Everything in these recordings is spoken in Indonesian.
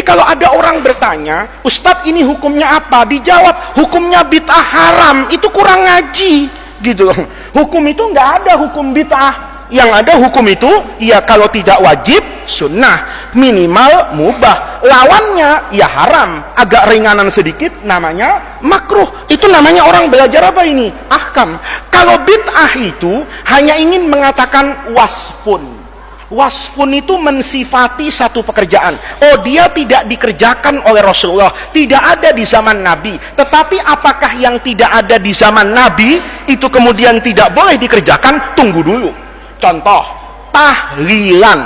kalau ada orang bertanya, Ustadz ini hukumnya apa? Dijawab, hukumnya bid'ah haram. Itu kurang ngaji gitu. Hukum itu nggak ada hukum bid'ah. Yang ada hukum itu, ya kalau tidak wajib, sunnah, minimal mubah. Lawannya, ya haram. Agak ringanan sedikit, namanya makruh. Itu namanya orang belajar apa ini? Ahkam. Kalau bid'ah itu hanya ingin mengatakan wasfun. Wasfun itu mensifati satu pekerjaan. Oh, dia tidak dikerjakan oleh Rasulullah, tidak ada di zaman Nabi. Tetapi apakah yang tidak ada di zaman Nabi itu kemudian tidak boleh dikerjakan? Tunggu dulu. Contoh, tahlilan.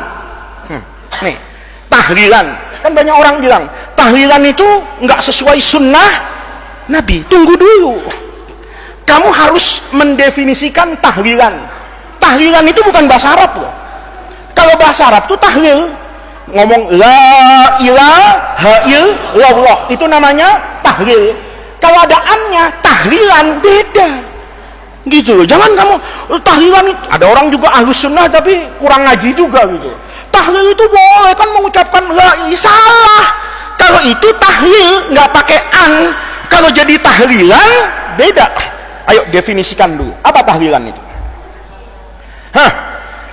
Nih, tahlilan. Kan banyak orang bilang, tahlilan itu nggak sesuai sunnah Nabi. Tunggu dulu. Kamu harus mendefinisikan tahlilan. Tahlilan itu bukan bahasa Arab loh. Kalau bahasa Arab itu tahlil. Ngomong la ilaha illallah. Itu namanya tahlil. Kalau ada annya, tahlilan beda. Gitu loh, jangan kamu tahlilan itu. Ada orang juga ahlus sunnah tapi kurang ngaji juga gitu. Tahlil itu boleh kan mengucapkan la ilaha, salah. Kalau itu tahlil nggak pakai an. Kalau jadi tahlilan beda. Ayo definisikan dulu. Apa tahlilan itu?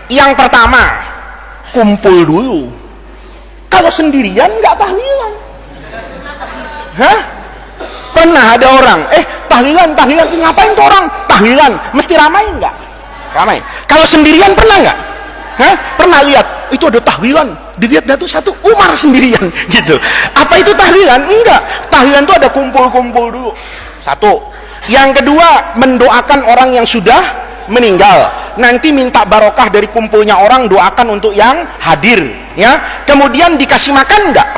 Yang pertama, kumpul dulu. Kalau sendirian nggak tahlilan. Pernah ada orang, tahlilan, ngapain tuh orang? Tahlilan, mesti ramai nggak? Ramai. Kalau sendirian pernah nggak? Pernah lihat, itu ada tahlilan, dilihat tuh satu Umar sendirian, gitu. Apa itu tahlilan? Enggak. Tahlilan tuh ada kumpul-kumpul dulu. Satu. Yang kedua, mendoakan orang yang sudah meninggal. Nanti minta barokah dari kumpulnya orang, doakan untuk yang hadir. Ya. Kemudian dikasih makan nggak?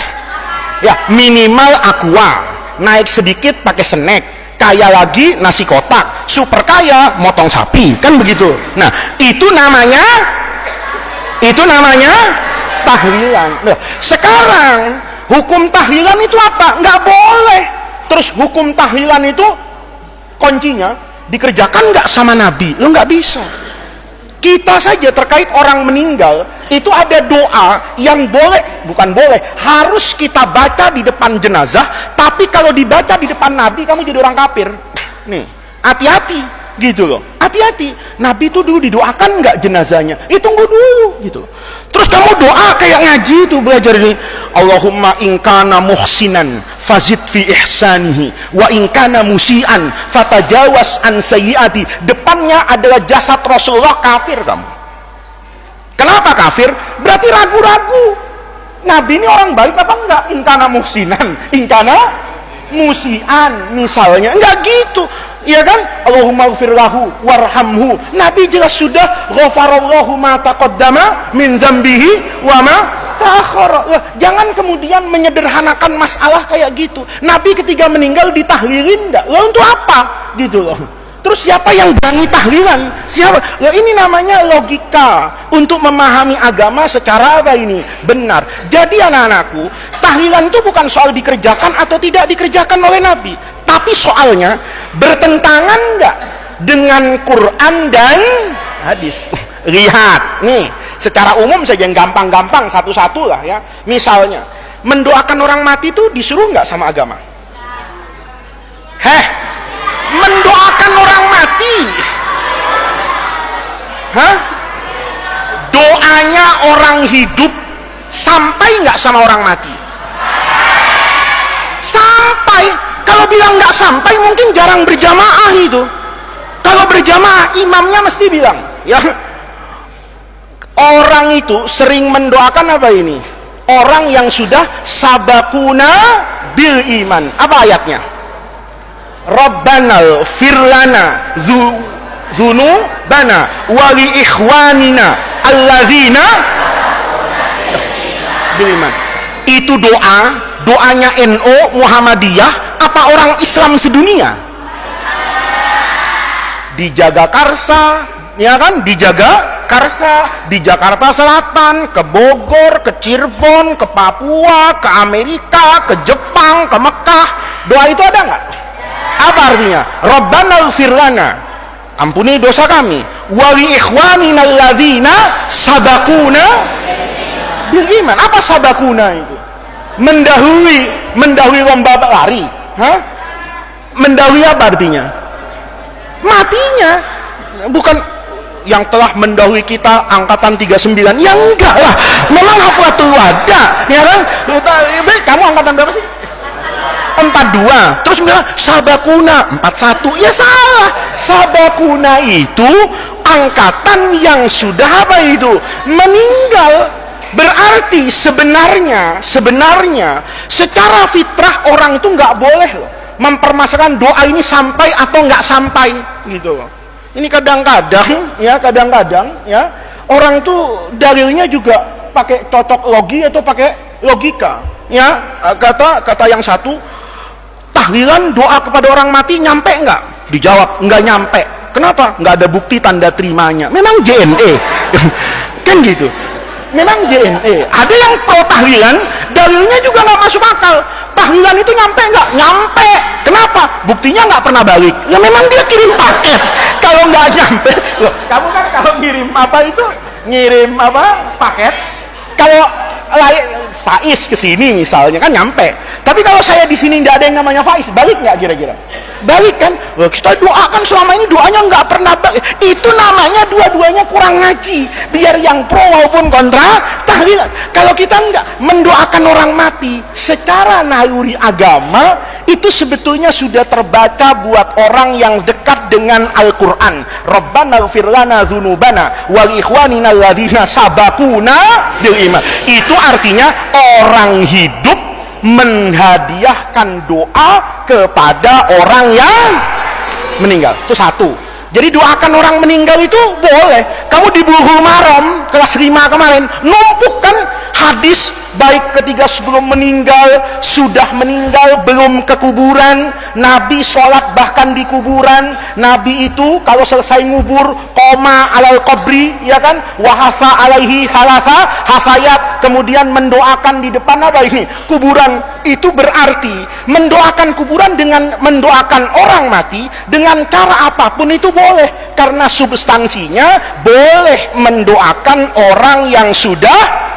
Ya, minimal aqua. Naik sedikit pakai snack, kaya lagi nasi kotak, super kaya motong sapi, kan begitu. Nah, itu namanya tahlilan. Nah, sekarang hukum tahlilan itu apa? Nggak boleh. Terus hukum tahlilan itu kuncinya dikerjakan nggak sama Nabi? Lo nggak bisa. Kita saja terkait orang meninggal itu ada doa yang harus kita baca di depan jenazah. Tapi kalau dibaca di depan Nabi, kamu jadi orang kafir. Nih, hati-hati gitu loh. Hati-hati. Nabi itu dulu didoakan nggak jenazahnya? Tunggu dulu gitu. Terus kamu doa kayak ngaji itu, belajar ini. Allahumma inkana muhsinan fazid fi ihsanihi wa inkana musian fatajawaz an sayyiati. Depannya adalah jasad Rasulullah, kafir kamu. Kenapa kafir? Berarti ragu-ragu. Nabi ini orang baik apa enggak? Inkana muhsinan, inkana musian misalnya. Enggak gitu. Iya kan? Allahumma ighfir lahu warhamhu. Nabi jelas sudah ghafarallahu ma taqaddama min dzambihi wa ma ta'akhkhara. Jangan kemudian menyederhanakan masalah kayak gitu. Nabi ketika meninggal ditahlilin enggak? Lah untuk apa? Gitu loh. Terus siapa yang berani tahlilan? Siapa? Ya ini namanya logika untuk memahami agama secara apa ini? Benar. Jadi anak-anakku, tahlilan itu bukan soal dikerjakan atau tidak dikerjakan oleh Nabi, tapi soalnya bertentangan enggak dengan Quran dan hadis. Lihat, nih, secara umum saja yang gampang-gampang satu-satu lah ya. Misalnya, mendoakan orang mati itu disuruh enggak sama agama? Mendoakan orang mati. Doanya orang hidup sampai nggak sama orang mati? Sampai. Kalau bilang nggak sampai, mungkin jarang berjamaah itu. Kalau berjamaah, imamnya mesti bilang, ya. Orang itu sering mendoakan apa ini? Orang yang sudah sabakuna bil iman. Apa ayatnya? Rabbana firlana dzunubana wa li ikhwanina alladzina bil iman. Itu doanya NU Muhammadiyah apa orang Islam sedunia? Di Jagakarsa, ya kan? Di Jagakarsa, di Jakarta Selatan, ke Bogor, ke Cirebon, ke Papua, ke Amerika, ke Jepang, ke Mekah. Doa itu ada nggak? Apa artinya? Rabbana ighfir lana, ampuni dosa kami, wa li ikhwanina alladzina sabaquna bil iman. Apa sabaquna itu? mendahului lomba lari. Hah? Mendahului apa artinya? Matinya. Bukan yang telah mendahului kita angkatan 39. Ya enggak lah, memang haflatul wada, ya kan? Kamu angkatan berapa sih? 42. Terus bilang sabakuna 41. Ya salah. Sabakuna itu angkatan yang sudah apa itu? Meninggal. Berarti sebenarnya secara fitrah orang itu nggak boleh loh mempermasalahkan doa ini sampai atau nggak sampai gitu loh. Ini kadang-kadang ya orang itu dalilnya juga pakai cocok logi atau pakai logika. Ya, kata yang satu, tahlilan doa kepada orang mati nyampe nggak? Dijawab nggak nyampe. Kenapa? Nggak ada bukti tanda terimanya. Memang JNE kan gitu. Memang JNE. Ada yang pro tahlilan, dalilnya juga nggak masuk akal. Tahlilan itu nyampe nggak? Nyampe. Kenapa? Buktinya nggak pernah balik. Ya memang dia kirim paket. Kalau nggak nyampe, loh, kamu kan kalau ngirim apa itu? Ngirim apa? Paket. Kalau Faiz ke sini misalnya kan nyampe. Tapi kalau saya di sini nggak ada yang namanya Faiz, balik nggak kira-kira? Balik kan? Loh, kita doakan selama ini doanya nggak pernah balik. Itu namanya dua-duanya kurang ngaji. Biar yang pro maupun kontra tahlilan. Kalau kita nggak mendoakan orang mati secara naluri agama, itu sebetulnya sudah terbaca buat orang yang dekat dengan Al-Quran. Rabbana ighfir lana dzunubana wal ikhwanina alladzina sabaquna bil iman. Itu artinya orang hidup menghadiahkan doa kepada orang yang meninggal. Itu satu. Jadi doakan orang meninggal itu boleh. Kamu di Bulughul Maram kelas 5 kemarin numpuk kan hadis baik ketika sebelum meninggal, sudah meninggal, belum ke kuburan, Nabi sholat bahkan di kuburan. Nabi itu kalau selesai ngubur koma alal qabri, ya kan, wahasa alaihi salasa hafayat, kemudian mendoakan di depan apa ini? Kuburan. Itu berarti mendoakan kuburan dengan mendoakan orang mati dengan cara apapun itu boleh, karena substansinya boleh mendoakan orang yang sudah